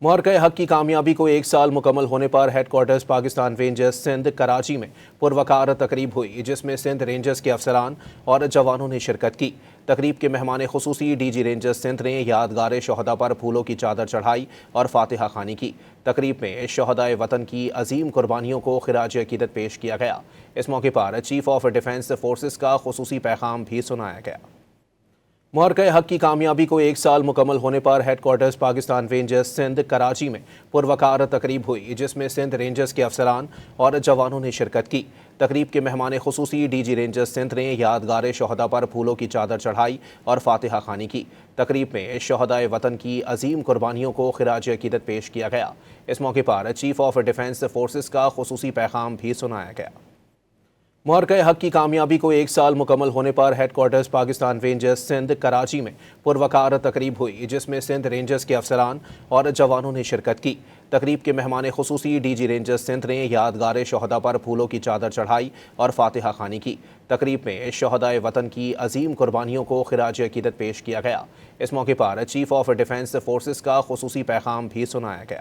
محرکہ حق کی کامیابی کو ایک سال مکمل ہونے پر headquarters Pakistan rangers Sindh Karachi میں پروقار تقریب ہوئی، جس میں سندھ رینجرز کے افسران اور جوانوں نے شرکت کی۔ تقریب کے مہمان خصوصی ڈی جی رینجرز سندھ نے یادگار شہداء پر پھولوں کی چادر چڑھائی اور فاتحہ خوانی کی۔ تقریب میں شہدائے وطن کی عظیم قربانیوں کو خراج عقیدت پیش کیا گیا۔ اس موقع پر چیف آف ڈیفنس فورسز کا خصوصی پیغام بھی سنایا گیا۔ محرکہ حق کی کامیابی کو ایک سال مکمل ہونے پر headquarters Pakistan rangers Sindh Karachi میں پروقار تقریب ہوئی، جس میں سندھ رینجرز کے افسران اور جوانوں نے شرکت کی۔ تقریب کے مہمان خصوصی ڈی جی رینجرز سندھ نے یادگار شہداء پر پھولوں کی چادر چڑھائی اور فاتحہ خوانی کی۔ تقریب میں شہدائے وطن کی عظیم قربانیوں کو خراج عقیدت پیش کیا گیا۔ اس موقع پر چیف آف ڈیفنس فورسز کا خصوصی پیغام بھی سنایا گیا۔ محرکہ حق کی کامیابی کو ایک سال مکمل ہونے پر headquarters Pakistan rangers Sindh Karachi میں پروقار تقریب ہوئی، جس میں سندھ رینجرز کے افسران اور جوانوں نے شرکت کی۔ تقریب کے مہمان خصوصی ڈی جی رینجرز سندھ نے یادگار شہداء پر پھولوں کی چادر چڑھائی اور فاتحہ خوانی کی۔ تقریب میں شہدائے وطن کی عظیم قربانیوں کو خراج عقیدت پیش کیا گیا۔ اس موقع پر چیف آف ڈیفنس فورسز کا خصوصی پیغام بھی سنایا گیا۔